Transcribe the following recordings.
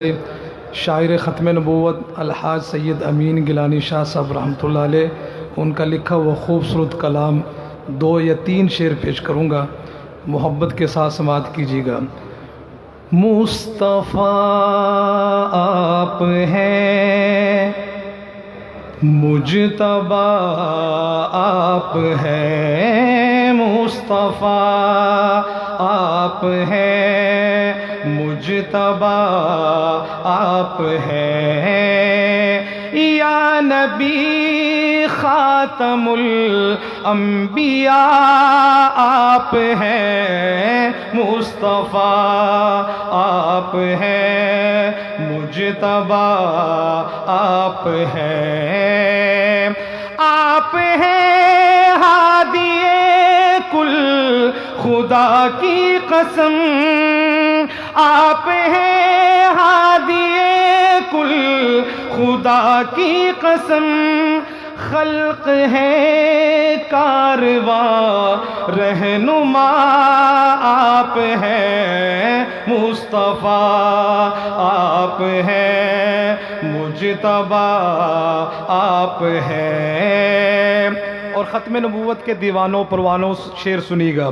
شاعر ختم نبوت الحاج سید امین گیلانی شاہ صاحب رحمۃ اللہ علیہ، ان کا لکھا وہ خوبصورت کلام 2 یا 3 شعر پیش کروں گا، محبت کے ساتھ سماعت کیجیے گا۔ مصطفیٰ آپ ہیں، مجتبیٰ آپ ہیں، مصطفیٰ آپ ہیں، مجتبیٰ آپ ہیں، یا نبی خاتم الانبیاء آپ ہیں، مصطفیٰ آپ ہیں، مجتبیٰ آپ ہیں، آپ ہیں ہادی کل خدا کی قسم، آپ ہیں ہادی کل خدا کی قسم، خلق ہے کارواں رہنما آپ ہیں، مصطفیٰ آپ ہیں، مجتبیٰ آپ ہیں۔ اور ختم نبوت کے دیوانوں پروانوں شعر سنیے گا۔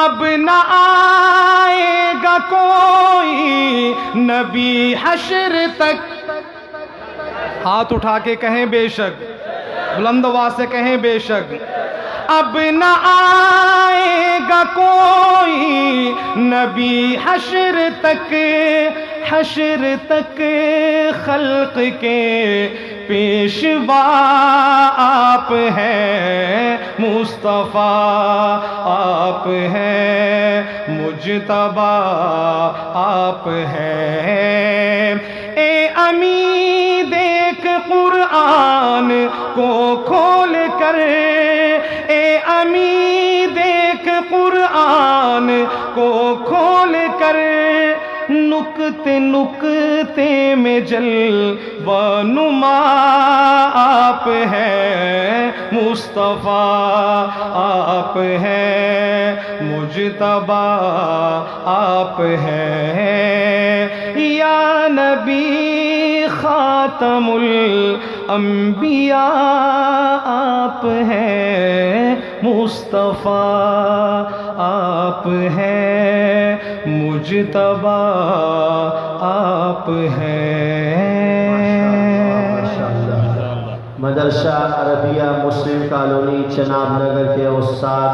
اب نہ آئے گا کوئی نبی حشر تک، ہاتھ اٹھا کے کہیں بے شک، بلند آواز سے کہیں بے شک، اب نہ آئے گا کوئی نبی حشر تک، حشر تک خلق کے پیشوا آپ ہیں، مصطفیٰ آپ ہیں، مجتبیٰ آپ ہیں۔ اے امی دیکھ قرآن کو کھول کر، اے امی دیکھ قرآن کو کھول کر، نکتے نکتے میں جلوہ نما آپ ہیں، مصطفیٰ آپ ہیں، مجتبیٰ آپ ہیں، یا نبی خاتم الانبیاء آپ ہیں، مصطفیٰ آپ ہیں، مجتبیٰ آپ ہیں۔ مدرسہ عربیہ مسلم کالونی چناب نگر کے استاد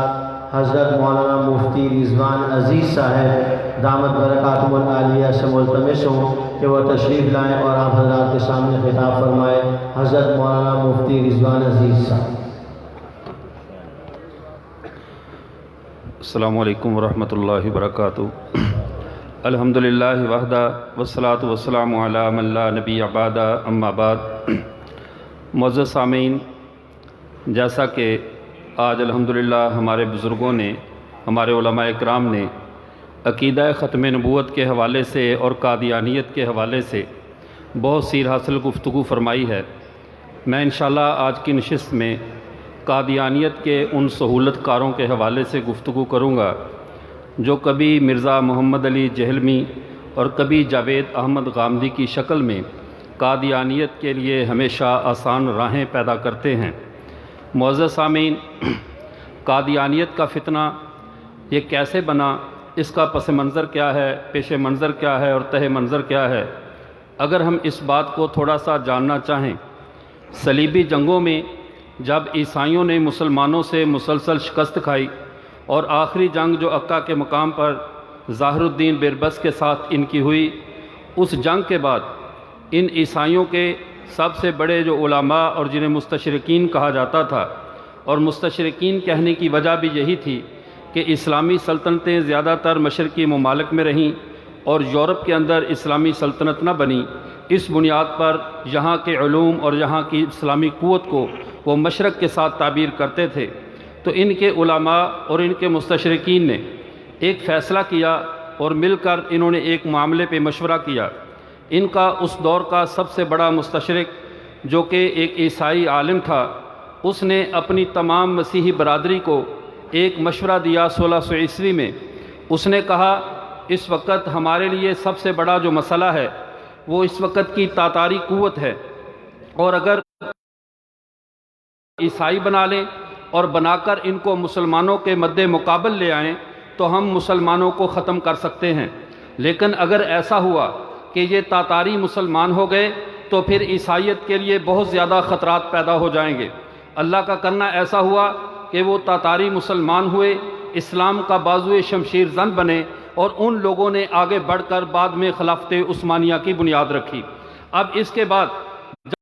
حضرت مولانا مفتی رضوان عزیز صاحب دامت برکاتہم العالیہ سے ملتمس ہوں کہ وہ تشریف لائیں اور آپ حضرات کے سامنے خطاب فرمائے۔ حضرت مولانا مفتی رضوان عزیز صاحب۔ السلام علیکم ورحمۃ اللہ وبرکاتہ۔ الحمدللہ وحدہ والصلاة والسلام علی من لا نبی بعدہ، اما بعد۔ معزز سامعین، جیسا کہ آج الحمدللہ ہمارے بزرگوں نے، ہمارے علماء اکرام نے عقیدہ ختم نبوت کے حوالے سے اور قادیانیت کے حوالے سے بہت سیر حاصل گفتگو فرمائی ہے، میں انشاءاللہ آج کی نشست میں قادیانیت کے ان سہولت کاروں کے حوالے سے گفتگو کروں گا جو کبھی مرزا محمد علی جہلمی اور کبھی جاوید احمد غامدی کی شکل میں قادیانیت کے لیے ہمیشہ آسان راہیں پیدا کرتے ہیں۔ معزز سامعین، قادیانیت کا فتنہ یہ کیسے بنا، اس کا پس منظر کیا ہے، پیش منظر کیا ہے اور تہ منظر کیا ہے، اگر ہم اس بات کو تھوڑا سا جاننا چاہیں، صلیبی جنگوں میں جب عیسائیوں نے مسلمانوں سے مسلسل شکست کھائی اور آخری جنگ جو عکا کے مقام پر ظاہر الدین بیربس کے ساتھ ان کی ہوئی، اس جنگ کے بعد ان عیسائیوں کے سب سے بڑے جو علماء اور جنہیں مستشرقین کہا جاتا تھا، اور مستشرقین کہنے کی وجہ بھی یہی تھی کہ اسلامی سلطنتیں زیادہ تر مشرقی ممالک میں رہیں اور یورپ کے اندر اسلامی سلطنت نہ بنی، اس بنیاد پر یہاں کے علوم اور یہاں کی اسلامی قوت کو وہ مشرق کے ساتھ تعبیر کرتے تھے۔ تو ان کے علماء اور ان کے مستشرقین نے ایک فیصلہ کیا اور مل کر انہوں نے ایک معاملے پہ مشورہ کیا۔ ان کا اس دور کا سب سے بڑا مستشرق جو کہ ایک عیسائی عالم تھا، اس نے اپنی تمام مسیحی برادری کو ایک مشورہ دیا 1600 عیسوی میں۔ اس نے کہا اس وقت ہمارے لیے سب سے بڑا جو مسئلہ ہے وہ اس وقت کی تاتاری قوت ہے، اور اگر عیسائی بنا لیں اور بنا کر ان کو مسلمانوں کے مد مقابل لے آئیں تو ہم مسلمانوں کو ختم کر سکتے ہیں۔ لیکن اگر ایسا ہوا کہ یہ تاتاری مسلمان ہو گئے تو پھر عیسائیت کے لیے بہت زیادہ خطرات پیدا ہو جائیں گے۔ اللہ کا کرنا ایسا ہوا کہ وہ تاتاری مسلمان ہوئے، اسلام کا بازوئے شمشیر زن بنے، اور ان لوگوں نے آگے بڑھ کر بعد میں خلافت عثمانیہ کی بنیاد رکھی۔ اب اس کے بعد جب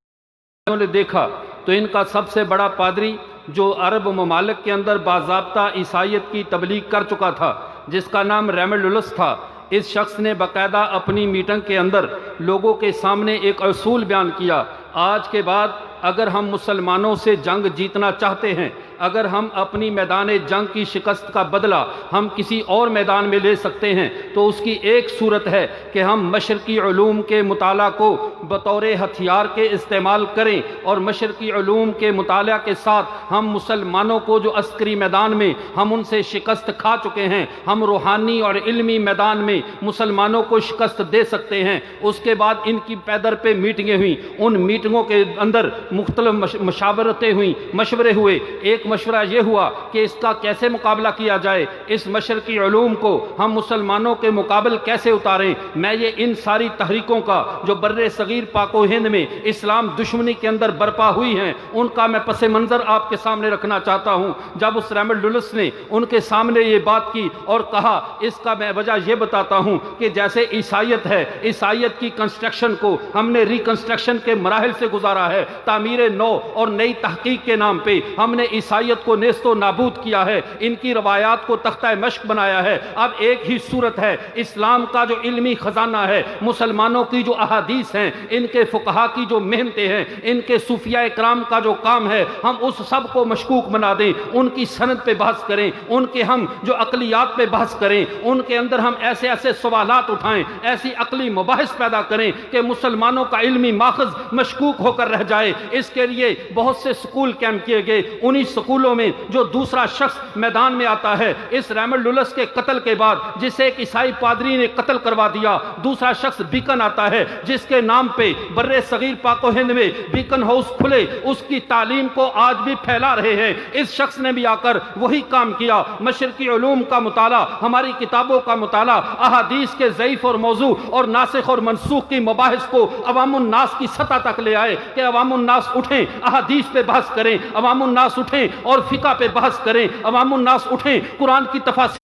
انہوں نے دیکھا تو ان کا سب سے بڑا پادری جو عرب ممالک کے اندر باضابطہ عیسائیت کی تبلیغ کر چکا تھا، جس کا نام ریملڈولس تھا، اس شخص نے باقاعدہ اپنی میٹنگ کے اندر لوگوں کے سامنے ایک اصول بیان کیا، آج کے بعد اگر ہم مسلمانوں سے جنگ جیتنا چاہتے ہیں، اگر ہم اپنی میدان جنگ کی شکست کا بدلہ ہم کسی اور میدان میں لے سکتے ہیں تو اس کی ایک صورت ہے کہ ہم مشرقی علوم کے مطالعہ کو بطور ہتھیار کے استعمال کریں، اور مشرقی علوم کے مطالعہ کے ساتھ ہم مسلمانوں کو جو عسکری میدان میں ہم ان سے شکست کھا چکے ہیں، ہم روحانی اور علمی میدان میں مسلمانوں کو شکست دے سکتے ہیں۔ اس کے بعد ان کی پیدر پہ میٹنگیں ہوئیں، ان میٹنگوں کے اندر مختلف مشاورتیں ہوئیں، مشورے ہوئے۔ ایک مشورہ یہ ہوا کہ اس کا کیسے مقابلہ کیا جائے، اس مشرقی علوم کو ہم مسلمانوں کے مقابل کیسے اتاریں۔ میں یہ ان ساری تحریکوں کا جو بر صغیر پاک و ہند میں اسلام دشمنی کے اندر برپا ہوئی ہیں، ان کا میں پس منظر آپ کے سامنے رکھنا چاہتا ہوں۔ جب اس ریملڈولس نے ان کے سامنے یہ بات کی اور کہا، اس کا میں وجہ یہ بتاتا ہوں کہ جیسے عیسائیت ہے، عیسائیت کی کنسٹرکشن کو ہم نے ریکنسٹرکشن کے مراحل سے گزارا ہے، تعمیر نو اور نئی تحقیق کے نام پہ ہم نے عیسائیت کو نیست و نابود کیا ہے، ان کی روایات کو تختہ مشق بنایا ہے۔ اب ایک ہی صورت ہے، اسلام کا جو علمی خزانہ ہے، مسلمانوں کی جو احادیث ہیں، ان کے فقہا کی جو محنتیں ہیں، ان کے صوفیاء اکرام کا جو کام ہے، ہم اس سب کو مشکوک بنا دیں، ان کی سند پہ بحث کریں، ان کے ہم جو عقلیات پہ بحث کریں، ان کے اندر ہم ایسے ایسے سوالات اٹھائیں، ایسی عقلی مباحث پیدا کریں کہ مسلمانوں کا علمی ماخذ مشکوک ہو کر رہ جائے۔ اس کے لیے بہت سے سکول قائم کیے گئے، انہی سکولوں میں جو دوسرا شخص میدان میں آتا ہے، اس ریملڈولس کے قتل کے بعد جسے ایک عیسائی پادری نے قتل کروا دیا، دوسرا شخص بیکن آتا ہے جس کے نام پہ بر صغیر پاک و ہند میں بیکن ہاؤس کھلے، اس کی تعلیم کو آج بھی پھیلا رہے ہیں۔ اس شخص نے بھی آ کر وہی کام کیا، مشرقی علوم کا مطالعہ، ہماری کتابوں کا مطالعہ، احادیث کے ضعیف اور موضوع اور ناسخ اور منسوخ کی مباحث کو عوام الناس کی سطح تک لے آئے کہ عوام الناس اٹھیں، احادیث پہ بحث کریں، عوام الناس اٹھیں اور فقہ پہ بحث کریں، عوام الناس اٹھیں، قرآن کی تفاسیر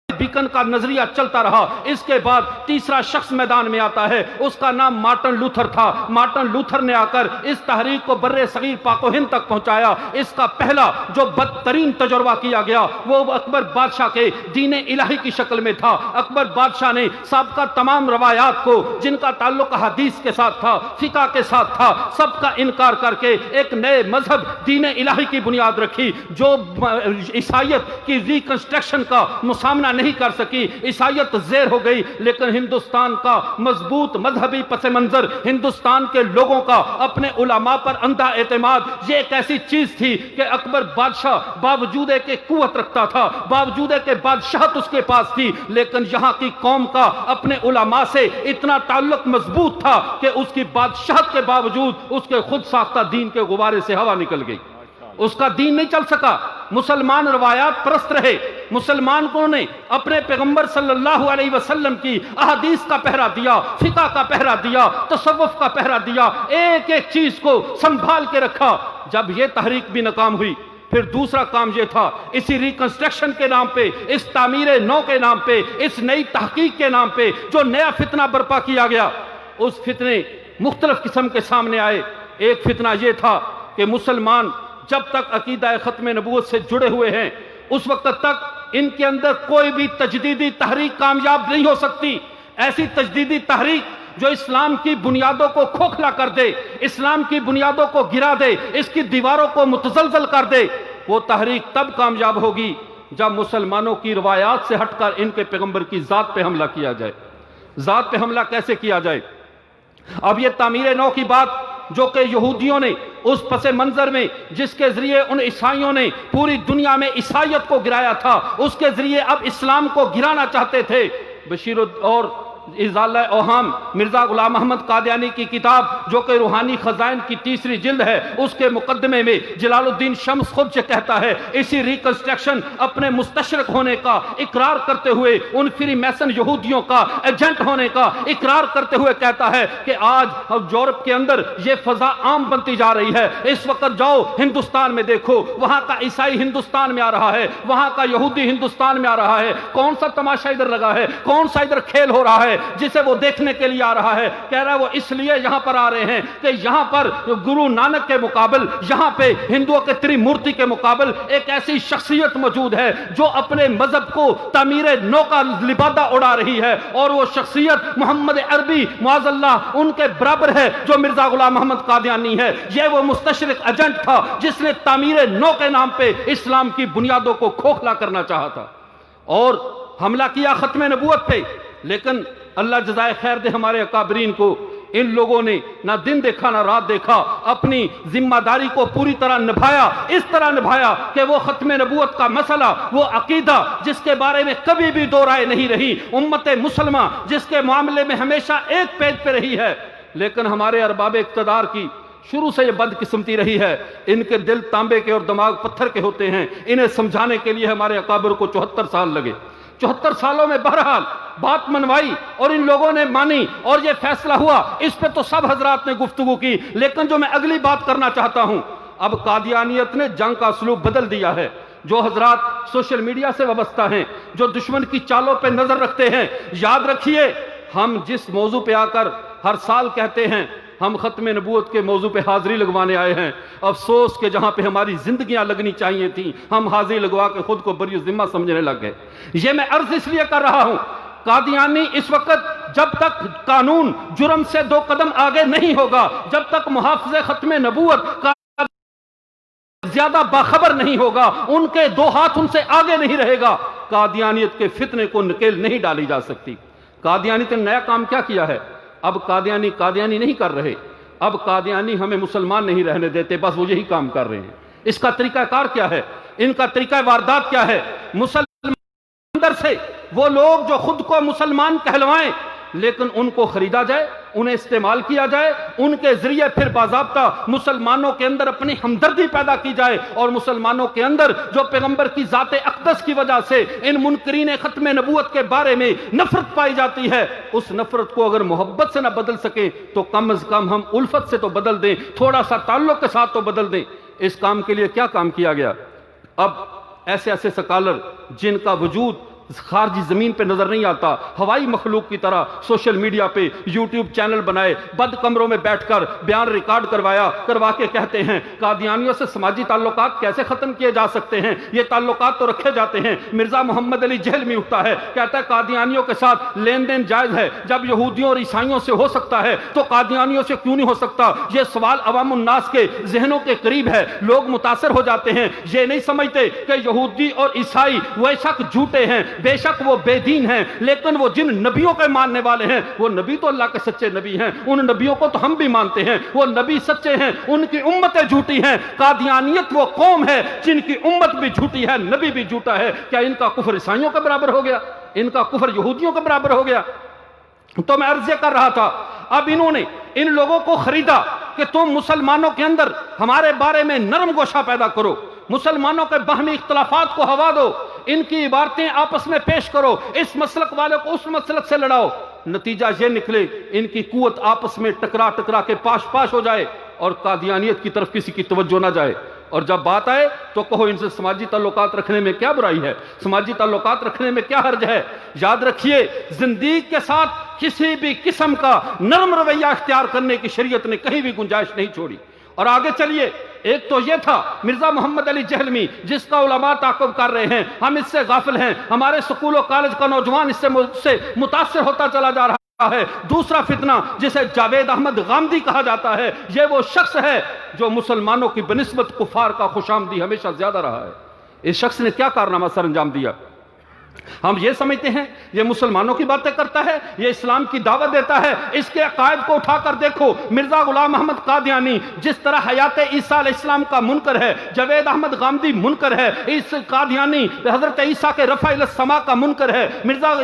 بیکن کا نظریہ چلتا رہا۔ اس کے بعد تیسرا شخص میدان میں آتا ہے، اس کا نام مارٹن لوتھر تھا۔ مارٹن لوتھر نے آ کر اس تحریک کو بر صغیر پاک و ہند تک پہنچایا۔ اس کا پہلا جو بدترین تجربہ کیا گیا وہ اکبر بادشاہ کے دین الہی کی شکل میں تھا۔ اکبر بادشاہ نے سابقہ تمام روایات کو جن کا تعلق حدیث کے ساتھ تھا، فقہ کے ساتھ تھا، سب کا انکار کر کے ایک نئے مذہب دین الہی کی بنیاد رکھی جو عیسائیت کی ریکنسٹرکشن کا مسامنا نہیں کر سکی۔ عیسائیت زیر ہو گئی، لیکن ہندوستان کا مضبوط مذہبی پس منظر، ہندوستان کے لوگوں کا اپنے علماء پر اندھا اعتماد، یہ ایک ایسی چیز تھی کہ اکبر بادشاہ باوجود ہے کہ قوت رکھتا تھا، باوجود ہے کہ بادشاہت اس کے پاس تھی، لیکن یہاں کی قوم کا اپنے علماء سے اتنا تعلق مضبوط تھا کہ اس کی بادشاہت کے باوجود اس کے خود ساختہ دین کے غبارے سے ہوا نکل گئی، اس کا دین نہیں چل سکا۔ مسلمان روایات پرست رہے، مسلمان کو نے اپنے پیغمبر صلی اللہ علیہ وسلم کی احادیث کا پہرا دیا، فقہ کا پہرا دیا، تصوف کا پہرا دیا، ایک ایک چیز کو سنبھال کے رکھا۔ جب یہ تحریک بھی ناکام ہوئی، پھر دوسرا کام یہ تھا، اسی ریکنسٹرکشن کے نام پہ، اس تعمیر نو کے نام پہ، اس نئی تحقیق کے نام پہ جو نیا فتنہ برپا کیا گیا، اس فتنے مختلف قسم کے سامنے آئے۔ ایک فتنہ یہ تھا کہ مسلمان جب تک عقیدہ ختم نبوت سے جڑے ہوئے ہیں اس وقت تک ان کے اندر کوئی بھی تجدیدی تحریک کامیاب نہیں ہو سکتی۔ ایسی تجدیدی تحریک جو اسلام کی بنیادوں کو کھوکھلا کر دے، اسلام کی بنیادوں کو گرا دے، اس کی دیواروں کو متزلزل کر دے، وہ تحریک تب کامیاب ہوگی جب مسلمانوں کی روایات سے ہٹ کر ان کے پیغمبر کی ذات پہ حملہ کیا جائے۔ ذات پہ حملہ کیسے کیا جائے؟ اب یہ تعمیر نو کی بات جو کہ یہودیوں نے اس پس منظر میں جس کے ذریعے ان عیسائیوں نے پوری دنیا میں عیسائیت کو گرایا تھا، اس کے ذریعے اب اسلام کو گرانا چاہتے تھے۔ بشیر اور ازالہ اوہام مرزا غلام محمد قادیانی کی کتاب جو کہ روحانی خزائن کی تیسری جلد ہے، اس کے مقدمے میں جلال الدین شمس خود سے کہتا ہے، اسی ریکنسٹرکشن اپنے مستشرق ہونے کا اقرار کرتے ہوئے، ان فری میسن یہودیوں کا ایجنٹ ہونے کا اقرار کرتے ہوئے کہتا ہے کہ آج یورپ کے اندر یہ فضا عام بنتی جا رہی ہے۔ اس وقت جاؤ ہندوستان میں دیکھو، وہاں کا عیسائی ہندوستان میں آ رہا ہے، وہاں کا یہودی ہندوستان میں آ رہا ہے، کون سا تماشا ادھر لگا ہے، کون سا ادھر کھیل ہو رہا ہے جسے وہ دیکھنے کے لیے آ رہا ہے۔ کہہ رہا ہے وہ اس لیے یہاں پر آ رہے ہیں کہ یہاں پر گرو نانک کے مقابل، یہاں پہ ہندوؤں کے تری مورتی کے مقابل ایک ایسی شخصیت موجود ہے جو اپنے مذہب کو تعمیر نو کا لبادہ اڑا رہی ہے، اور وہ شخصیت محمد عربی معاذ اللہ ان کے برابر ہے جو مرزا غلام محمد قادیانی ہے۔ یہ وہ مستشرق ایجنٹ تھا جس نے تعمیر نو کے نام پہ اسلام کی بنیادوں کو کھوکھلا کرنا چاہا تھا اور حملہ کیا ختم نبوت پہ، لیکن اللہ جزائے خیر دے ہمارے اکابرین کو، ان لوگوں نے نہ دن دیکھا نہ رات دیکھا، اپنی ذمہ داری کو پوری طرح نبھایا، اس طرح نبھایا کہ وہ ختم نبوت کا مسئلہ، وہ عقیدہ جس کے بارے میں کبھی بھی دو رائے نہیں رہی، امت مسلمہ جس کے معاملے میں ہمیشہ ایک پیج پہ رہی ہے، لیکن ہمارے ارباب اقتدار کی شروع سے یہ بدقسمتی رہی ہے، ان کے دل تانبے کے اور دماغ پتھر کے ہوتے ہیں۔ انہیں سمجھانے کے لیے ہمارے اکابر کو 74 سال لگے، 74 سالوں میں بہرحال بات منوائی اور ان لوگوں نے مانی اور یہ فیصلہ ہوا۔ اس پہ تو سب حضرات نے گفتگو کی، لیکن جو میں اگلی بات کرنا چاہتا ہوں، اب قادیانیت نے جنگ کا اسلوب بدل دیا ہے۔ جو حضرات سوشل میڈیا سے وابستہ ہیں، جو دشمن کی چالوں پہ نظر رکھتے ہیں، یاد رکھیے ہم جس موضوع پہ آ کر ہر سال کہتے ہیں ہم ختم نبوت کے موضوع پہ حاضری لگوانے آئے ہیں، افسوس کہ جہاں پہ ہماری زندگیاں لگنی چاہیے تھیں ہم حاضری لگوا کے خود کو بری ذمہ سمجھنے لگ گئے۔ یہ میں عرض اس لیے کر رہا ہوں، قادیانی اس وقت جب تک قانون جرم سے 2 قدم آگے نہیں ہوگا، جب تک محافظ ختم نبوت کا زیادہ باخبر نہیں ہوگا، ان کے 2 ہاتھ ان سے آگے نہیں رہے گا، قادیانیت کے فتنے کو نکیل نہیں ڈالی جا سکتی۔ قادیانیت نے نیا کام کیا کیا ہے؟ اب قادیانی نہیں کر رہے، اب قادیانی ہمیں مسلمان نہیں رہنے دیتے، بس وہ یہی کام کر رہے ہیں۔ اس کا طریقہ کار کیا ہے؟ ان کا طریقہ واردات کیا ہے؟ مسلمان اندر سے وہ لوگ جو خود کو مسلمان کہلوائیں لیکن ان کو خریدا جائے، انہیں استعمال کیا جائے، ان کے ذریعے پھر باضابطہ مسلمانوں کے اندر اپنی ہمدردی پیدا کی جائے، اور مسلمانوں کے اندر جو پیغمبر کی ذات اقدس کی وجہ سے ان منکرین ختم نبوت کے بارے میں نفرت پائی جاتی ہے، اس نفرت کو اگر محبت سے نہ بدل سکیں تو کم از کم ہم الفت سے تو بدل دیں، تھوڑا سا تعلق کے ساتھ تو بدل دیں۔ اس کام کے لیے کیا کام کیا گیا؟ اب ایسے ایسے سکالر جن کا وجود خارجی زمین پہ نظر نہیں آتا، ہوائی مخلوق کی طرح سوشل میڈیا پہ یوٹیوب چینل بنائے، بند کمروں میں بیٹھ کر بیان ریکارڈ کروا کے کہتے ہیں قادیانیوں سے سماجی تعلقات کیسے ختم کیے جا سکتے ہیں، یہ تعلقات تو رکھے جاتے ہیں۔ مرزا محمد علی جہلمی اٹھتا ہے، کہتا ہے قادیانیوں کے ساتھ لین دین جائز ہے، جب یہودیوں اور عیسائیوں سے ہو سکتا ہے تو قادیانیوں سے کیوں نہیں ہو سکتا؟ یہ سوال عوام الناس کے ذہنوں کے قریب ہے، لوگ متاثر ہو جاتے ہیں، یہ نہیں سمجھتے کہ یہودی اور عیسائی وہ شک جھوٹے ہیں، بے شک وہ بے دین ہیں، لیکن وہ جن نبیوں کے ماننے والے ہیں وہ نبی تو اللہ کے سچے نبی ہیں، ان نبیوں کو تو ہم بھی مانتے ہیں، وہ نبی سچے ہیں، ان کی امتیں جھوٹی ہیں۔ قادیانیت وہ قوم ہے جن کی امت بھی جھوٹی ہے، نبی بھی جھوٹا ہے۔ کیا ان کا کفر عیسائیوں کے برابر ہو گیا؟ ان کا کفر یہودیوں کے برابر ہو گیا؟ تو میں عرض کر رہا تھا، اب انہوں نے ان لوگوں کو خریدا کہ تم مسلمانوں کے اندر ہمارے بارے میں نرم گوشہ پیدا کرو، مسلمانوں کے باہمی اختلافات کو ہوا دو، ان کی عبارتیں آپس میں پیش کرو، اس مسلک والے کو اس مسلک سے لڑاؤ۔ نتیجہ یہ نکلے ان کی قوت آپس میں ٹکرا کے پاش ہو جائے اور قادیانیت کی طرف کسی کی توجہ نہ جائے، اور جب بات آئے تو کہو ان سے سماجی تعلقات رکھنے میں کیا برائی ہے، سماجی تعلقات رکھنے میں کیا حرج ہے۔ یاد رکھیے زندگی کے ساتھ کسی بھی قسم کا نرم رویہ اختیار کرنے کی شریعت نے کہیں بھی گنجائش نہیں چھوڑی۔ اور آگے چلیے، ایک تو یہ تھا مرزا محمد علی جہلمی جس کا علماء تعاقب کر رہے ہیں، ہم اس سے غافل ہیں، ہمارے سکول و کالج کا نوجوان اس سے متاثر ہوتا چلا جا رہا ہے۔ دوسرا فتنہ جسے جاوید احمد غامدی کہا جاتا ہے، یہ وہ شخص ہے جو مسلمانوں کی بنسبت کفار کا خوش آمدی ہمیشہ زیادہ رہا ہے۔ اس شخص نے کیا کارنامہ سر انجام دیا؟ ہم یہ سمجھتے ہیں یہ مسلمانوں کی باتیں کرتا ہے، یہ اسلام کی دعوت دیتا ہے۔ اس کے عقائد کو اٹھا کر دیکھو، مرزا غلام محمد قادیانی جس طرح حیات عیسیٰ علیہ السلام کا منکر ہے، جاوید احمد غامدی منکر ہے، اس قادیانی حضرت عیسیٰ کے رفع الی السماء کا منکر ہے،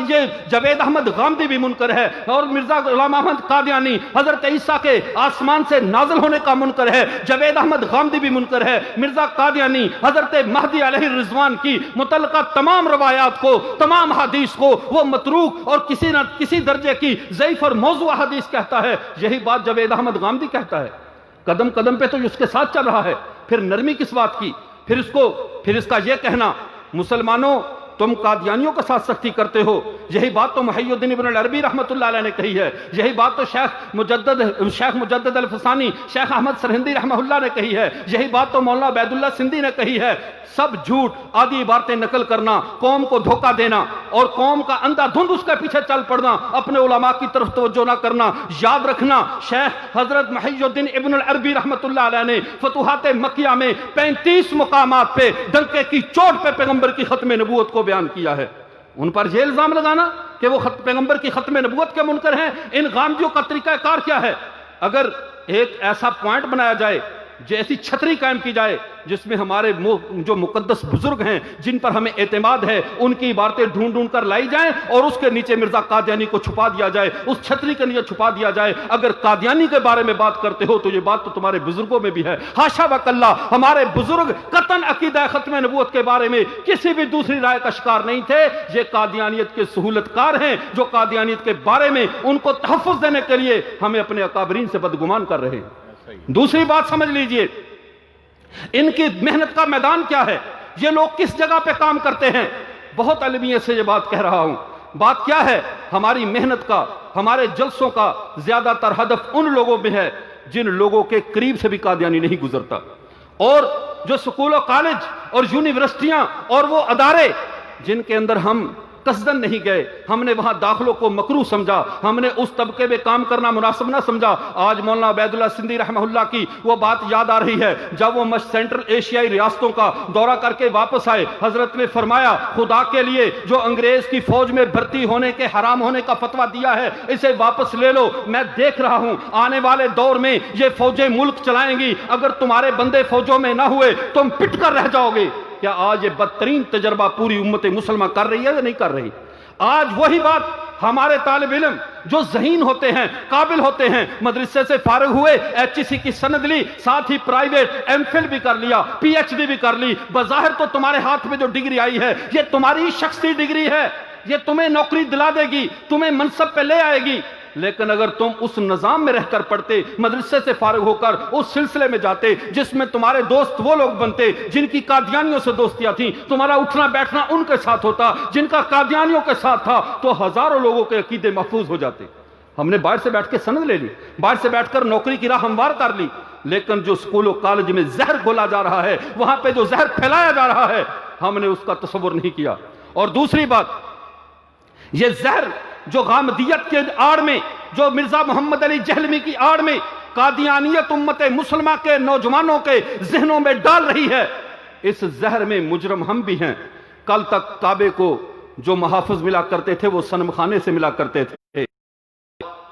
یہ جاوید احمد غامدی بھی منکر ہے، اور مرزا غلام محمد قادیانی حضرت عیسیٰ کے آسمان سے نازل ہونے کا منکر ہے، جاوید احمد غامدی بھی منکر ہے، مرزا قادیانی حضرت مہدی علیہ الرضوان کی متعلقہ تمام روایات کو، تمام حدیث کو وہ متروک اور کسی نہ کسی درجے کی ضعیف اور موضوع حدیث کہتا ہے۔ یہی بات جاوید احمد غامدی کہتا ہے، قدم قدم پہ تو اس کے ساتھ چل رہا ہے، پھر نرمی کس بات کی؟ پھر اس کا یہ کہنا مسلمانوں تم قادیانیوں کے ساتھ سختی کرتے ہو، یہی بات تو محی الدین ابن العربی رحمۃ اللہ علیہ نے کہی ہے، یہی بات تو شیخ مجدد الفسانی، شیخ احمد سرہندی رحمہ اللہ نے کہی ہے، یہی بات تو مولانا عبید اللہ سندھی نے کہی ہے۔ سب جھوٹ، آدھی عبارتیں نقل کرنا، قوم کو دھوکہ دینا اور قوم کا اندھا دھند اس کے پیچھے چل پڑنا، اپنے علماء کی طرف توجہ نہ کرنا۔ یاد رکھنا شیخ حضرت محی الدین ابن العربی رحمۃ اللہ علیہ نے فتوحات مکیہ میں 35 مقامات پہ ڈنکے کی چوٹ پہ پیغمبر کی ختم نبوت کو بیان کیا ہے۔ ان پر یہ الزام لگانا کہ وہ پیغمبر کی ختم نبوت کے منکر ہیں، ان غامدیوں کا طریقہ کار کیا ہے؟ اگر ایک ایسا پوائنٹ بنایا جائے، جیسی چھتری قائم کی جائے جس میں ہمارے جو مقدس بزرگ ہیں جن پر ہمیں اعتماد ہے ان کی عبارتیں ڈھونڈ ڈھونڈ کر لائی جائیں اور اس کے نیچے مرزا قادیانی کو چھپا دیا جائے، اس چھتری کے نیچے چھپا دیا جائے، اگر قادیانی کے بارے میں بات کرتے ہو تو یہ بات تو تمہارے بزرگوں میں بھی ہے۔ حاشا وکلا، ہمارے بزرگ قطعاً عقیدہ ختم نبوت کے بارے میں کسی بھی دوسری رائے کا شکار نہیں تھے۔ یہ قادیانیت کے سہولت کار ہیں جو قادیانیت کے بارے میں ان کو تحفظ دینے کے لیے ہمیں اپنے اکابرین سے بدگمان کر رہے ہیں۔ دوسری بات سمجھ لیجئے، ان کی محنت کا میدان کیا ہے، یہ لوگ کس جگہ پہ کام کرتے ہیں؟ بہت علمیت سے یہ بات کہہ رہا ہوں۔ بات کیا ہے؟ ہماری محنت کا، ہمارے جلسوں کا زیادہ تر ہدف ان لوگوں میں ہے جن لوگوں کے قریب سے بھی قادیانی نہیں گزرتا، اور جو سکول و کالج اور یونیورسٹیاں اور وہ ادارے جن کے اندر ہم قصدن نہیں گئے، ہم نے وہاں داخلوں کو مکروہ سمجھا، ہم نے اس طبقے میں کام کرنا مناسب نہ سمجھا۔ آج مولانا عبید اللہ سندھی رحمہ اللہ کی وہ بات یاد آ رہی ہے جب وہ سینٹرل ایشیائی ریاستوں کا دورہ کر کے واپس آئے، حضرت نے فرمایا خدا کے لیے جو انگریز کی فوج میں بھرتی ہونے کے حرام ہونے کا فتویٰ دیا ہے اسے واپس لے لو، میں دیکھ رہا ہوں آنے والے دور میں یہ فوجیں ملک چلائیں گی، اگر تمہارے بندے فوجوں میں نہ ہوئے تم پٹ کر رہ جاؤ گے۔ کیا آج یہ بدترین تجربہ پوری امت مسلمہ کر رہی ہے یا نہیں کر رہی؟ آج وہی بات ہمارے طالب علم جو ذہین ہوتے ہیں، قابل ہوتے ہیں، مدرسے سے فارغ ہوئے، HEC کی سند لی، ساتھ ہی پرائیویٹ MPhil بھی کر لیا، PhD بھی کر لی، بظاہر تو تمہارے ہاتھ میں جو ڈگری آئی ہے یہ تمہاری شخصی ڈگری ہے، یہ تمہیں نوکری دلا دے گی، تمہیں منصب پہ لے آئے گی، لیکن اگر تم اس نظام میں رہ کر پڑھتے، مدرسے سے فارغ ہو کر اس سلسلے میں جاتے جس میں تمہارے دوست وہ لوگ بنتے جن کی قادیانیوں سے دوستیاں تھیں، تمہارا اٹھنا بیٹھنا ان کے ساتھ ہوتا جن کا قادیانیوں کے ساتھ تھا، تو ہزاروں لوگوں کے عقیدے محفوظ ہو جاتے۔ ہم نے باہر سے بیٹھ کے سند لے لی، باہر سے بیٹھ کر نوکری کی راہ ہموار کر لی، لیکن جو اسکول و کالج میں زہر گھولا جا رہا ہے، وہاں پہ جو زہر پھیلایا جا رہا ہے، ہم نے اس کا تصور نہیں کیا۔ اور دوسری بات، یہ زہر جو غامدیت کے آڑ میں، جو مرزا محمد علی جہلمی کی آڑ میں قادیانیت امت مسلمہ کے نوجوانوں کے ذہنوں میں ڈال رہی ہے، اس زہر میں مجرم ہم بھی ہیں۔ کل تک کعبے کو جو محافظ ملا کرتے تھے وہ صنم خانے سے ملا کرتے تھے،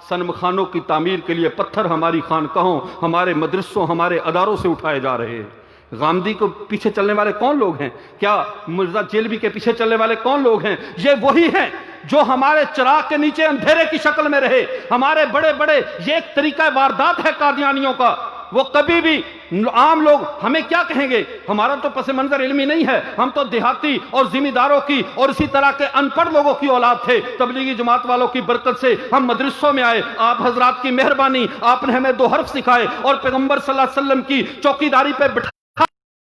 صنم خانوں کی تعمیر کے لیے پتھر ہماری خانقاہوں، ہمارے مدرسوں، ہمارے اداروں سے اٹھائے جا رہے ہیں۔ غامدی کو پیچھے چلنے والے کون لوگ ہیں؟ کیا مرزا جیلوی کے پیچھے چلنے والے کون لوگ ہیں؟ یہ وہی ہیں جو ہمارے چراغ کے نیچے اندھیرے کی شکل میں رہے، ہمارے بڑے بڑے، یہ ایک طریقہ واردات ہے قادیانیوں کا۔ وہ کبھی بھی عام لوگ ہمیں کیا کہیں گے؟ ہمارا تو پس منظر علمی نہیں ہے، ہم تو دیہاتی اور ذمہ داروں کی اور اسی طرح کے ان پڑھ لوگوں کی اولاد تھے، تبلیغی جماعت والوں کی برکت سے ہم مدرسوں میں آئے، آپ حضرات کی مہربانی، آپ نے ہمیں 2 حرف سکھائے اور پیغمبر صلی اللہ علیہ وسلم کی چوکیداری پہ بٹھا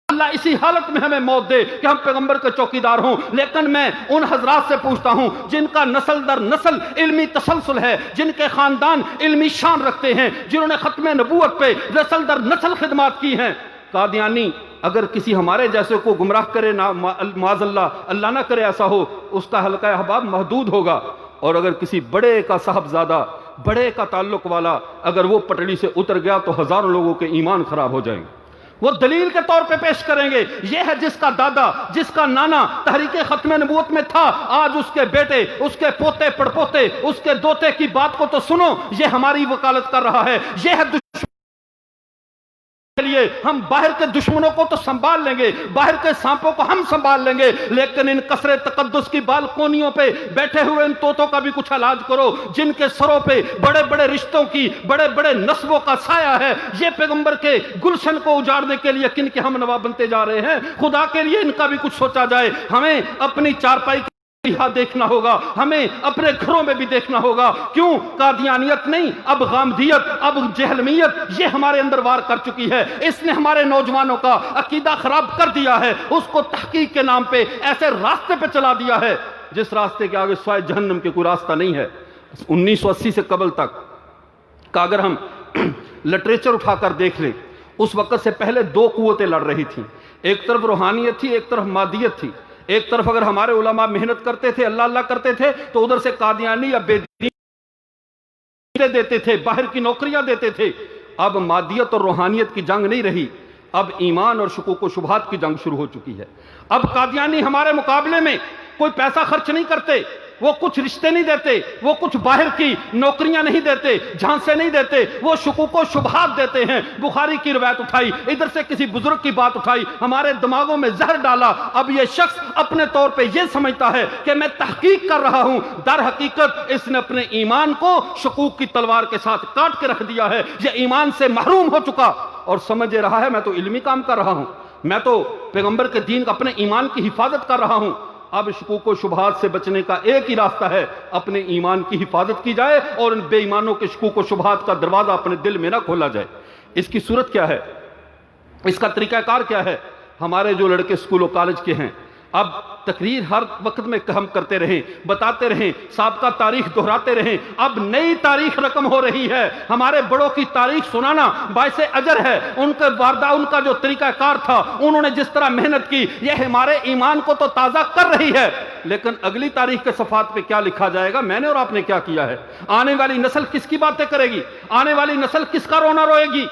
اللہ اسی حالت میں ہمیں موت دے کہ ہم پیغمبر کے چوکیدار ہوں۔ لیکن میں ان حضرات سے پوچھتا ہوں جن کا نسل در نسل علمی تسلسل ہے، جن کے خاندان علمی شان رکھتے ہیں، جنہوں نے ختم نبوت پہ نسل در نسل خدمات کی ہیں، قادیانی اگر کسی ہمارے جیسے کو گمراہ کرے، معاذ اللہ نہ کرے ایسا ہو، اس کا حلقہ احباب محدود ہوگا، اور اگر کسی بڑے کا صاحبزادہ، بڑے کا تعلق والا اگر وہ پٹڑی سے اتر گیا تو ہزاروں لوگوں کے ایمان خراب ہو جائیں گے۔ وہ دلیل کے طور پہ پیش کریں گے، یہ ہے جس کا دادا، جس کا نانا تحریک ختم نبوت میں تھا، آج اس کے بیٹے، اس کے پوتے پڑپوتے، اس کے دوتے کی بات کو تو سنو، یہ ہماری وکالت کر رہا ہے، یہ ہے کے لیے ہم باہر کے دشمنوں کو تو سنبھال لیں گے، باہر کے سانپوں کو ہم سنبھال لیں گے، لیکن ان قصر تقدس کی بالکونیوں پہ بیٹھے ہوئے ان طوطوں کا بھی کچھ علاج کرو، جن کے سروں پہ بڑے بڑے رشتوں کی، بڑے بڑے نسبوں کا سایہ ہے۔ یہ پیغمبر کے گلشن کو اجاڑنے کے لیے کن کے ہم نوا بنتے جا رہے ہیں؟ خدا کے لیے ان کا بھی کچھ سوچا جائے۔ ہمیں اپنی چارپائی دیکھنا ہوگا، ہمیں اپنے گھروں میں بھی دیکھنا ہوگا۔ کیوں قادیانیت نہیں، اب غامدیت، اب جہلمیت یہ ہمارے اندر وار کر چکی ہے۔ اس نے ہمارے نوجوانوں کا عقیدہ خراب کر دیا ہے، اس کو تحقیق کے نام پہ ایسے راستے پہ چلا دیا ہے جس راستے کے آگے سوائے جہنم کے کوئی راستہ نہیں ہے۔ 1980 سے قبل تک کا اگر ہم لٹریچر اٹھا کر دیکھ لیں، اس وقت سے پہلے دو قوتیں لڑ رہی تھیں، ایک طرف روحانیت تھی، ایک طرف مادیت تھی۔ ایک طرف اگر ہمارے علماء محنت کرتے تھے، اللہ اللہ کرتے تھے، تو ادھر سے قادیانی یا بے دین دیتے تھے، باہر کی نوکریاں دیتے تھے۔ اب مادیت اور روحانیت کی جنگ نہیں رہی، اب ایمان اور شکوک و شبہات کی جنگ شروع ہو چکی ہے۔ اب قادیانی ہمارے مقابلے میں کوئی پیسہ خرچ نہیں کرتے، وہ کچھ رشتے نہیں دیتے، وہ کچھ باہر کی نوکریاں نہیں دیتے، جھانسے نہیں دیتے، وہ شکوک و شبہات دیتے ہیں۔ بخاری کی روایت اٹھائی، ادھر سے کسی بزرگ کی بات اٹھائی، ہمارے دماغوں میں زہر ڈالا۔ اب یہ شخص اپنے طور پہ یہ سمجھتا ہے کہ میں تحقیق کر رہا ہوں، در حقیقت اس نے اپنے ایمان کو شکوک کی تلوار کے ساتھ کاٹ کے رکھ دیا ہے۔ یہ ایمان سے محروم ہو چکا اور سمجھ رہا ہے میں تو علمی کام کر رہا ہوں، میں تو پیغمبر کے دین کا، اپنے ایمان کی حفاظت کر رہا ہوں۔ اب شکوک و شبہات سے بچنے کا ایک ہی راستہ ہے، اپنے ایمان کی حفاظت کی جائے اور ان بے ایمانوں کے شکوک و شبہات کا دروازہ اپنے دل میں نہ کھولا جائے۔ اس کی صورت کیا ہے، اس کا طریقہ کار کیا ہے؟ ہمارے جو لڑکے اسکول و کالج کے ہیں، اب تقریر ہر وقت میں ہم کرتے رہیں، بتاتے رہیں، سابقہ تاریخ دہراتے رہیں، اب نئی تاریخ رقم ہو رہی ہے۔ ہمارے بڑوں کی تاریخ سنانا باعث اجر ہے، ان کے واردہ، ان کا جو طریقہ کار تھا، انہوں نے جس طرح محنت کی، یہ ہمارے ایمان کو تو تازہ کر رہی ہے۔ لیکن اگلی تاریخ کے صفحات پہ کیا لکھا جائے گا، میں نے اور آپ نے کیا کیا ہے؟ آنے والی نسل کس کی باتیں کرے گی؟ آنے والی نسل کس کا رونا روئے گی؟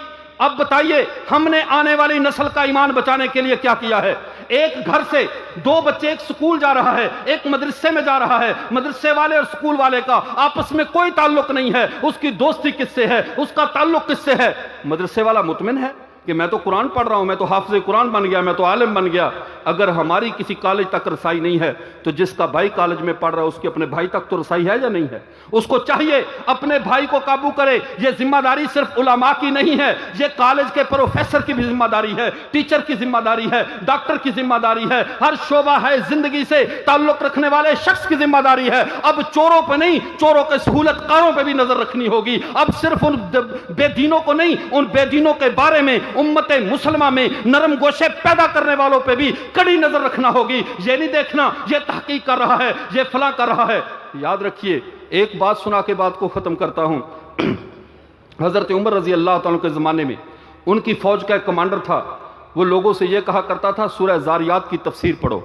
اب بتائیے ہم نے آنے والی نسل کا ایمان بچانے کے لیے کیا کیا ہے؟ ایک گھر سے دو بچے، ایک سکول جا رہا ہے، ایک مدرسے میں جا رہا ہے، مدرسے والے اور سکول والے کا آپس میں کوئی تعلق نہیں ہے، اس کی دوستی کس سے ہے، اس کا تعلق کس سے ہے؟ مدرسے والا مطمئن ہے کہ میں تو قرآن پڑھ رہا ہوں، میں تو حافظ قرآن بن گیا، میں تو عالم بن گیا۔ اگر ہماری کسی کالج تک رسائی نہیں ہے تو جس کا بھائی کالج میں پڑھ رہا ہے اس کی اپنے بھائی تک تو رسائی ہے یا نہیں ہے؟ اس کو چاہیے اپنے بھائی کو قابو کرے۔ یہ ذمہ داری صرف علماء کی نہیں ہے، یہ کالج کے پروفیسر کی بھی ذمہ داری ہے، ٹیچر کی ذمہ داری ہے، ڈاکٹر کی ذمہ داری ہے، ہر شعبہ ہے زندگی سے تعلق رکھنے والے شخص کی ذمہ داری ہے۔ اب چوروں پہ نہیں، چوروں کے سہولت کاروں پہ بھی نظر رکھنی ہوگی۔ اب صرف ان بے دینوں کو نہیں، ان بے دینوں کے بارے میں امت مسلمہ میں نرم گوشے پیدا کرنے والوں پہ بھی کڑی نظر رکھنا ہوگی۔ یہ نہیں دیکھنا یہ تحقیق کر رہا ہے، یہ فلاں کر رہا ہے۔ یاد رکھیے، ایک بات سنا کے بات کو ختم کرتا ہوں۔ حضرت عمر رضی اللہ تعالیٰ کے زمانے میں ان کی فوج کا ایک کمانڈر تھا، وہ لوگوں سے یہ کہا کرتا تھا سورہ زاریات کی تفسیر پڑھو،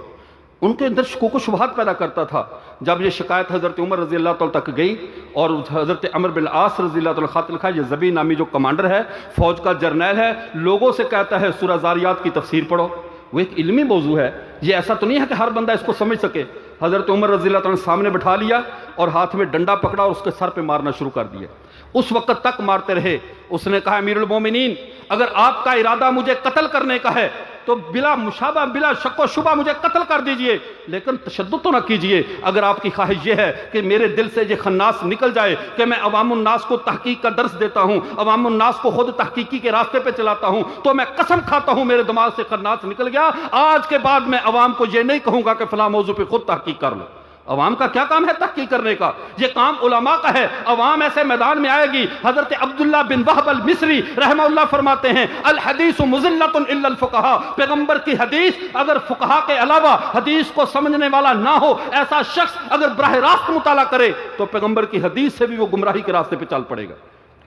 ان کے اندر شکوک و شبہات پیدا کرتا تھا۔ جب یہ شکایت حضرت عمر رضی اللہ تعالیٰ تک گئی اور حضرت عمر بن العاص رضی اللہ تعالیٰ خط لکھا، یہ زبی نامی جو کمانڈر ہے، فوج کا جرنیل ہے، لوگوں سے کہتا ہے سورہ زاریات کی تفسیر پڑھو۔ وہ ایک علمی موضوع ہے، یہ ایسا تو نہیں ہے کہ ہر بندہ اس کو سمجھ سکے۔ حضرت عمر رضی اللہ تعالیٰ نے سامنے بٹھا لیا اور ہاتھ میں ڈنڈا پکڑا اور اس کے سر پہ مارنا شروع کر دیا۔ اس وقت تک مارتے رہے۔ اس نے کہا امیر المومنین، اگر آپ کا ارادہ مجھے قتل کرنے کا ہے تو بلا مشابہ، بلا شک و شبہ مجھے قتل کر دیجئے، لیکن تشدد تو نہ کیجئے۔ اگر آپ کی خواہش یہ ہے کہ میرے دل سے یہ خناس نکل جائے کہ میں عوام الناس کو تحقیق کا درس دیتا ہوں، عوام الناس کو خود تحقیقی کے راستے پہ چلاتا ہوں، تو میں قسم کھاتا ہوں میرے دماغ سے خناس نکل گیا، آج کے بعد میں عوام کو یہ نہیں کہوں گا کہ فلاں موضوع پہ خود تحقیق کر لو۔ عوام کا کیا کام ہے تحقیق کرنے کا؟ یہ کام علماء کا ہے۔ عوام ایسے میدان میں آئے گی۔ حضرت عبداللہ بن وہب المصری رحمہ اللہ فرماتے ہیں الحدیث مذلۃ الا الفقہاء، پیغمبر کی حدیث اگر فقہاء کے علاوہ حدیث کو سمجھنے والا نہ ہو، ایسا شخص اگر براہ راست مطالعہ کرے تو پیغمبر کی حدیث سے بھی وہ گمراہی کے راستے پہ چل پڑے گا۔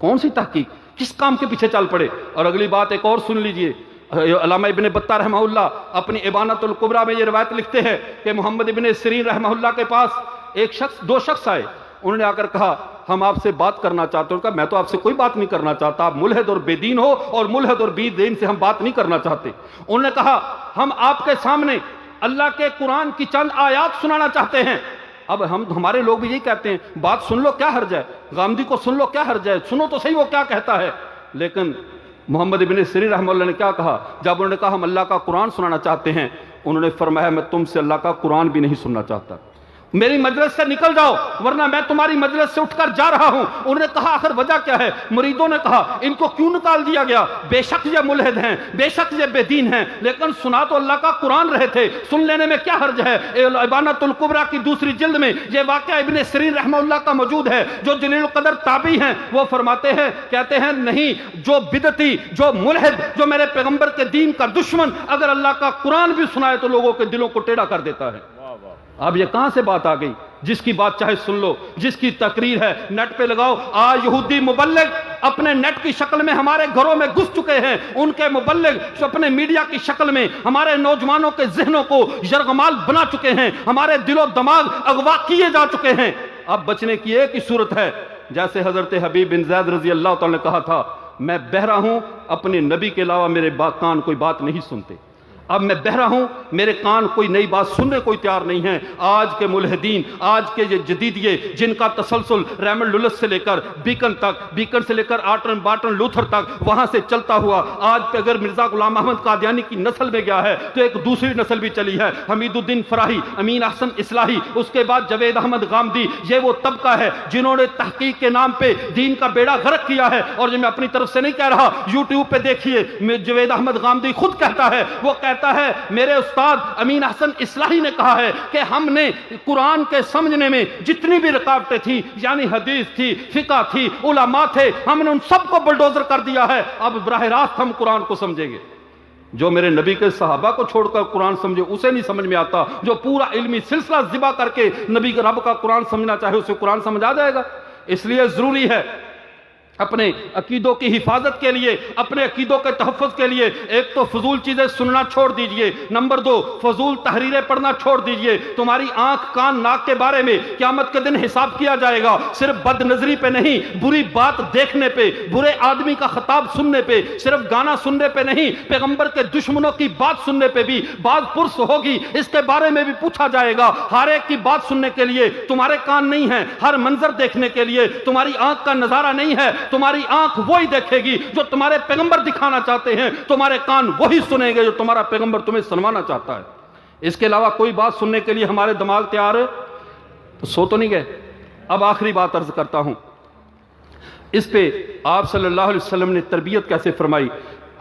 کون سی تحقیق، کس کام کے پیچھے چل پڑے؟ اور اگلی بات ایک اور سن لیجئے، علامہ ابن بطہ رحمہ اللہ اپنی ابانۃ الکبریٰ میں یہ روایت لکھتے ہیں کہ محمد ابن سیرین رحمہ اللہ کے پاس دو شخص آئے، انہوں نے آ کر کہا ہم آپ سے بات کرنا چاہتے ہیں. کہا میں تو آپ سے کوئی بات نہیں کرنا چاہتا, آپ ملحد اور بے دین ہو, اور ملحد اور بے دین سے ہم بات نہیں کرنا چاہتے. انہوں نے کہا ہم آپ کے سامنے اللہ کے قرآن کی چند آیات سنانا چاہتے ہیں. اب ہمارے لوگ بھی یہی کہتے ہیں بات سن لو کیا حرج ہے, غامدی کو سن لو کیا حرج ہے, سنو تو صحیح وہ کیا کہتا ہے. لیکن محمد ابن سیرین رحمہ اللہ نے کیا کہا جب انہوں نے کہا ہم اللہ کا قرآن سنانا چاہتے ہیں, انہوں نے فرمایا میں تم سے اللہ کا قرآن بھی نہیں سننا چاہتا, میری مجلس سے نکل جاؤ ورنہ میں تمہاری مجلس سے اٹھ کر جا رہا ہوں. انہوں نے کہا آخر وجہ کیا ہے؟ مریدوں نے کہا ان کو کیوں نکال دیا گیا؟ بے شک یہ ملحد ہیں, بے شک یہ بے دین ہیں, لیکن سنا تو اللہ کا قرآن رہے تھے, سن لینے میں کیا حرج ہے؟ الابانۃ الکبریٰ کی دوسری جلد میں یہ واقعہ ابن سیرین رحمہ اللہ کا موجود ہے, جو جلیل القدر تابعی ہیں. وہ فرماتے ہیں, کہتے ہیں نہیں, جو بدعتی, جو ملحد, جو میرے پیغمبر کے دین کا دشمن اگر اللہ کا قرآن بھی سنائے تو لوگوں کے دلوں کو ٹیڑھا کر دیتا ہے. اب یہ کہاں سے بات آ گئی؟ جس کی بات چاہے سن لو, جس کی تقریر ہے نیٹ پہ لگاؤ. آج یہودی مبلغ اپنے نیٹ کی شکل میں ہمارے گھروں میں گھس چکے ہیں, ان کے مبلغ اپنے میڈیا کی شکل میں ہمارے نوجوانوں کے ذہنوں کو یرغمال بنا چکے ہیں, ہمارے دل و دماغ اغوا کیے جا چکے ہیں. اب بچنے کی ایک ہی صورت ہے, جیسے حضرت حبیب بن زید رضی اللہ تعالی نے کہا تھا میں بہرا ہوں, اپنے نبی کے علاوہ میرے کان کوئی بات نہیں سنتے. اب میں بہرا ہوں, میرے کان کوئی نئی بات سننے کوئی تیار نہیں ہے. آج کے ملحدین, آج کے یہ جدیدیے جن کا تسلسل ریمنڈ لولس سے لے کر بیکن تک, بیکن سے لے کر آرٹن بارٹن لوتھر تک, وہاں سے چلتا ہوا آج پہ اگر مرزا غلام احمد قادیانی کی نسل میں گیا ہے تو ایک دوسری نسل بھی چلی ہے, حمید الدین فراہی, امین احسن اصلاحی, اس کے بعد جوید احمد غامدی. یہ وہ طبقہ ہے جنہوں نے تحقیق کے نام پہ دین کا بیڑا غرق کیا ہے. اور یہ میں اپنی طرف سے نہیں کہہ رہا, یوٹیوب پہ دیکھیے, جوید احمد غامدی خود کہتا ہے, وہ کہتا ہے میرے استاد امین احسن اصلاحی نے کہا ہے کہ ہم نے قرآن کے سمجھنے میں جتنی بھی رکاوٹیں تھی, یعنی حدیث تھی, فقہ تھی, علماء تھے, ہم نے ان سب کو بلڈوزر کر دیا ہے. اب براہ راست ہم قرآن کو سمجھیں گے. جو میرے نبی کے صحابہ کو چھوڑ کر قرآن سمجھے اسے نہیں سمجھ میں آتا, جو پورا علمی سلسلہ ذبح کر کے نبی کے رب کا قرآن سمجھنا چاہے اسے قرآن سمجھ آ جائے گا. اس لیے ضروری ہے اپنے عقیدوں کی حفاظت کے لیے, اپنے عقیدوں کے تحفظ کے لیے ایک تو فضول چیزیں سننا چھوڑ دیجئے, نمبر 2 فضول تحریریں پڑھنا چھوڑ دیجئے. تمہاری آنکھ کان ناک کے بارے میں قیامت کے دن حساب کیا جائے گا, صرف بد نظری پہ نہیں, بری بات دیکھنے پہ, برے آدمی کا خطاب سننے پہ, صرف گانا سننے پہ نہیں, پیغمبر کے دشمنوں کی بات سننے پہ بھی بعض پرس ہوگی, اس کے بارے میں بھی پوچھا جائے گا. ہر ایک کی بات سننے کے لیے تمہارے کان نہیں ہیں, ہر منظر دیکھنے کے لیے تمہاری آنکھ کا نظارہ نہیں ہے. تمہاری آنکھ وہی دیکھے گی جو تمہارے پیغمبر دکھانا چاہتے ہیں, تمہارے کان وہی سنیں گے جو تمہارا پیغمبر تمہیں سنوانا چاہتا ہے. اس کے علاوہ کوئی بات سننے کے لیے ہمارے دماغ تیار ہے تو سو تو نہیں گئے. اب آخری بات عرض کرتا ہوں, اس پہ آپ صلی اللہ علیہ وسلم نے تربیت کیسے فرمائی.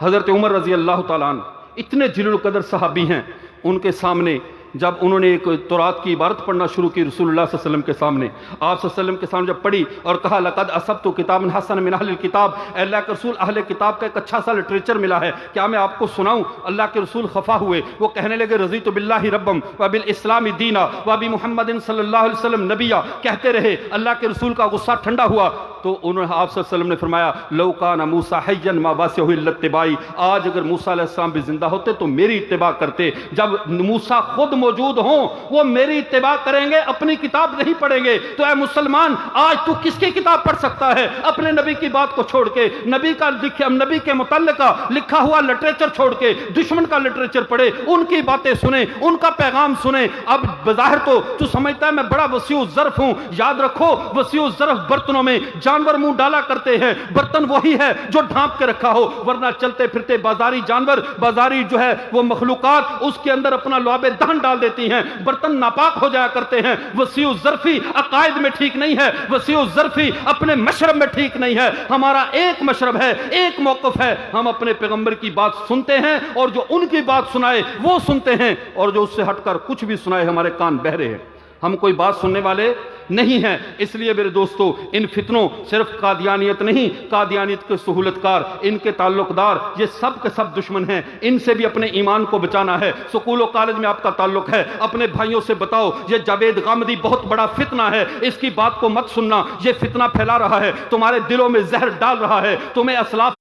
حضرت عمر رضی اللہ تعالیٰ عنہ اتنے جلیل القدر صحابی ہیں, ان کے سامنے جب انہوں نے ایک تورات کی عبارت پڑھنا شروع کی رسول اللہ صلی اللہ علیہ وسلم کے سامنے, آپ صلی اللہ علیہ وسلم کے سامنے جب پڑھی اور کہا لقد اصبت کتابا حسنا من اہل الکتاب, اے اللہ کے رسول اہل کتاب کا ایک اچھا سا لٹریچر ملا ہے, کیا میں آپ کو سناؤں؟ اللہ کے رسول خفا ہوئے, وہ کہنے لگے رضیت باللہ ربا وبالاسلام دینا وبمحمد صلی اللہ علیہ وسلم نبیا, کہتے رہے. اللہ کے رسول کا غصہ ٹھنڈا ہوا تو انہوں نے آپ صلی اللہ علیہ وسلم نے فرمایا لو کان موسیٰ حیا ما واسعہ الا اتباعی, آج اگر موسیٰ علیہ السلام بھی زندہ ہوتے تو میری اتباع کرتے. جب موسیٰ خود موجود ہوں وہ میری اتباع کریں گے, اپنی کتاب نہیں پڑھیں گے. تو اے مسلمان, آج تو کس کی کتاب پڑھ سکتا ہے اپنے نبی کی بات کو چھوڑ کے, نبی کے متعلقہ لکھا ہوا لٹریچر چھوڑ کے دشمن کا لٹریچر پڑھے, ان کی باتیں سنیں, ان کا پیغام سنیں. اب بظاہر تو سمجھتا ہے میں بڑا وسیع الظرف ہوں, یاد رکھو وسیع الظرف برتنوں میں جانور منہ ڈالا کرتے ہیں, برتن وہی ہے جو ڈھانپ کے رکھا ہو, ورنہ چلتے پھرتے بازاری جانور, بازاری جو ہے وہ مخلوقات اس کے اندر اپنا لعاب دہن ڈال دیتی ہیں, برتن ناپاک ہو جایا کرتے ہیں. وسیع الظرفی عقائد میں ٹھیک نہیں ہے, وسیع الظرفی اپنے مشرب میں ٹھیک نہیں ہے. ہمارا ایک مشرب ہے, ایک موقف ہے, ہم اپنے پیغمبر کی بات سنتے ہیں اور جو ان کی بات سنائے وہ سنتے ہیں, اور جو اس سے ہٹ کر کچھ بھی سنائے ہمارے کان بہرے ہیں. ہم کوئی بات سننے والے نہیں ہیں. اس لیے میرے دوستو, ان فتنوں, صرف قادیانیت نہیں, قادیانیت کے سہولت کار, ان کے تعلق دار, یہ سب کے سب دشمن ہیں. ان سے بھی اپنے ایمان کو بچانا ہے. سکول و کالج میں آپ کا تعلق ہے, اپنے بھائیوں سے بتاؤ یہ جاوید غامدی بہت بڑا فتنہ ہے, اس کی بات کو مت سننا, یہ فتنہ پھیلا رہا ہے, تمہارے دلوں میں زہر ڈال رہا ہے, تمہیں اسلاف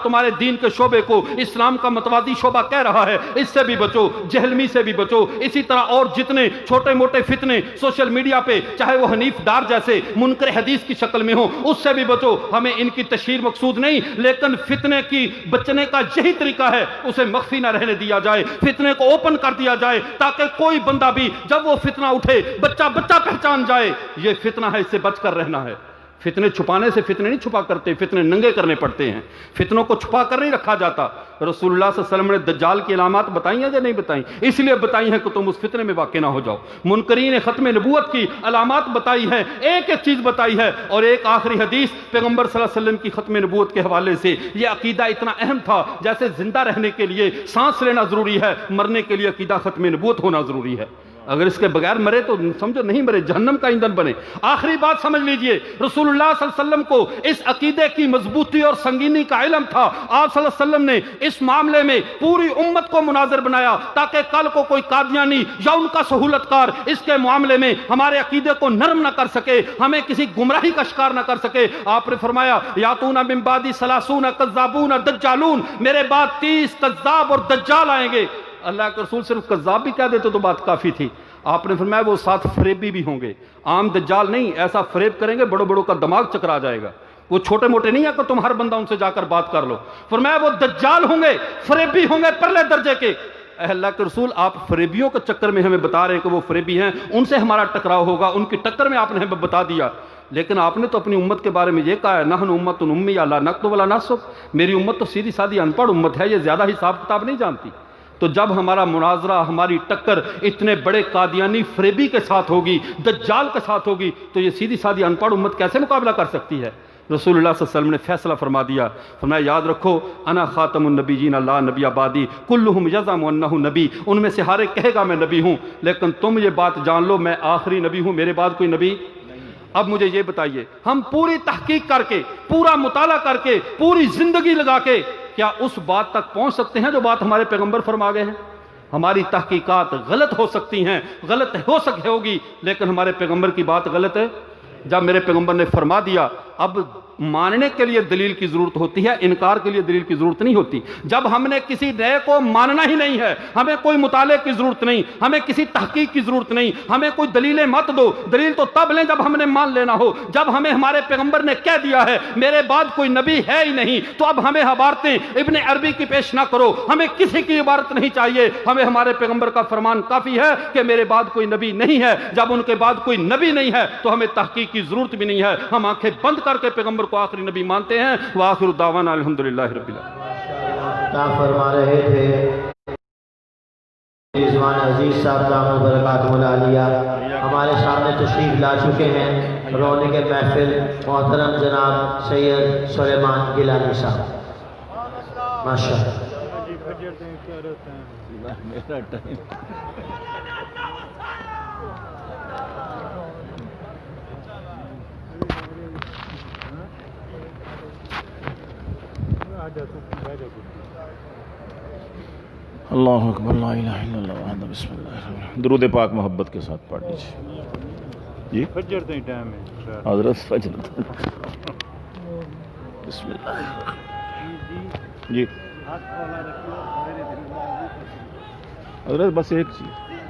تمہارے دین کے شعبے کو اسلام کا متوازی شعبہ کہہ رہا ہے، اس سے بھی بچو، جہلمی سے بھی بچو، اسی طرح اور جتنے چھوٹے موٹے فتنے سوشل میڈیا پہ چاہے وہ حنیف ڈار جیسے منکر حدیث کی شکل میں ہو، اس سے بھی بچو۔ ہمیں ان کی تشہیر مقصود نہیں، لیکن فتنے کی بچنے کا یہی طریقہ ہے، اسے مخفی نہ رہنے دیا جائے، فتنے کو اوپن کر دیا جائے، تاکہ کوئی بندہ بھی جب وہ فتنہ اٹھے بچہ پہچان جائے یہ فتنہ ہے، اس سے بچ کر رہنا ہے۔ فتنے چھپانے سے فتنے نہیں چھپا کرتے، فتنے ننگے کرنے پڑتے ہیں، فتنوں کو چھپا کر نہیں رکھا جاتا۔ رسول اللہ صلی اللہ علیہ وسلم نے دجال کی علامات بتائی ہیں یا نہیں بتائیں؟ اس لیے بتائی ہیں کہ تم اس فتنے میں واقع نہ ہو جاؤ۔ منکرین ختم نبوت کی علامات بتائی ہیں، ایک ایک چیز بتائی ہے، اور ایک آخری حدیث پیغمبر صلی اللہ علیہ وسلم کی ختم نبوت کے حوالے سے یہ عقیدہ اتنا اہم تھا، جیسے زندہ رہنے کے لیے سانس لینا ضروری ہے، مرنے کے لیے عقیدہ ختم نبوت ہونا ضروری ہے۔ اگر اس کے بغیر مرے تو سمجھو نہیں مرے، جہنم کا ایندھن بنے۔ آخری بات سمجھ لیجئے، رسول اللہ صلی اللہ علیہ وسلم کو اس عقیدے کی مضبوطی اور سنگینی کا علم تھا۔ آپ صلی اللہ علیہ وسلم نے اس معاملے میں پوری امت کو مناظر بنایا، تاکہ کل کو کوئی قادیانی یا ان کا سہولت کار اس کے معاملے میں ہمارے عقیدے کو نرم نہ کر سکے، ہمیں کسی گمراہی کا شکار نہ کر سکے۔ آپ نے فرمایا یاتون من بعدی ثلاثون کذابون دجالون، میرے بعد 30 کذاب اور دجال آئیں گے۔ اللہ کے رسول صرف کذاب بھی کہہ دیتے تو بات کافی تھی۔ آپ نے فرمایا وہ ساتھ فریبی بھی ہوں گے، عام دجال نہیں، ایسا فریب کریں گے بڑوں بڑوں کا دماغ چکرا جائے گا۔ وہ چھوٹے موٹے نہیں ہے کہ تم ہر بندہ ان سے جا کر بات کر لو۔ فرمایا وہ دجال ہوں گے، فریبی ہوں گے پرلے درجے کے۔ اے اللہ کے رسول، آپ فریبیوں کے چکر میں ہمیں بتا رہے ہیں کہ وہ فریبی ہیں، ان سے ہمارا ٹکراؤ ہوگا، ان کی ٹکر میں آپ نے ہمیں بتا دیا۔ لیکن آپ نے تو اپنی امت کے بارے میں یہ کہا ہے نحن امت امیہ لا نکتب ولا نحسب، میری امت تو سیدھی سادھی ان پڑھ امت ہے، یہ زیادہ حساب کتاب نہیں جانتی۔ تو جب ہمارا مناظرہ، ہماری ٹکر اتنے بڑے قادیانی فریبی کے ساتھ ہوگی، دجال کے ساتھ ہوگی، تو یہ سیدھی سادھی ان پڑھ امت کیسے مقابلہ کر سکتی ہے؟ رسول اللہ صلی اللہ علیہ وسلم نے فیصلہ فرما دیا، فرمایا یاد رکھو انا خاتم النبیین لا نبی بعدی کلہم یزعم انہ نبی، ان میں سے ہر ایک کہے گا میں نبی ہوں، لیکن تم یہ بات جان لو میں آخری نبی ہوں، میرے بعد کوئی نبی۔ اب مجھے یہ بتائیے، ہم پوری تحقیق کر کے، پورا مطالعہ کر کے، پوری زندگی لگا کے کیا اس بات تک پہنچ سکتے ہیں جو بات ہمارے پیغمبر فرما گئے ہیں؟ ہماری تحقیقات غلط ہو سکتی ہیں، غلط ہوگی، لیکن ہمارے پیغمبر کی بات غلط ہے۔ جب میرے پیغمبر نے فرما دیا، اب ماننے کے لیے دلیل کی ضرورت ہوتی ہے، انکار کے لیے دلیل کی ضرورت نہیں ہوتی۔ جب ہم نے کسی نئے کو ماننا ہی نہیں ہے، ہمیں کوئی مطالعے کی ضرورت نہیں، ہمیں کسی تحقیق کی ضرورت نہیں، ہمیں کوئی دلیلیں مت دو، دلیل تو تب لیں جب ہم نے مان لینا ہو۔ جب ہمیں ہمارے پیغمبر نے کہہ دیا ہے میرے بعد کوئی نبی ہے ہی نہیں، تو اب ہمیں عبارتیں ابن عربی کی پیش نہ کرو، ہمیں کسی کی عبارت نہیں چاہیے، ہمیں ہمارے پیغمبر کا فرمان کافی ہے کہ میرے بعد کوئی نبی نہیں ہے۔ جب ان کے بعد کوئی نبی نہیں ہے تو ہمیں تحقیق کی ضرورت بھی نہیں ہے، ہم آنکھیں بند کر کے پیغمبر کو آخری نبی مانتے ہیں۔ وآخر دعوانا الحمدللہ رب العالمین۔ کیا فرما رہے تھے رضوان عزیز صاحب دامت برکاتہ العالیہ ہمارے سامنے تشریف لا چکے ہیں، رونق محفل محترم جناب سید سلیمان گیلانی صاحب، ماشاءاللہ۔ اللہ اکبر لا الہ الا اللہ وحدہ بسم اللہ الرحمن الرحیم۔ درود پاک محبت کے ساتھ پڑھ لیجیے جی۔ فجر تھی ٹائم ہے حضرت فجر بسم اللہ جی۔ حضرت بس ایک چیز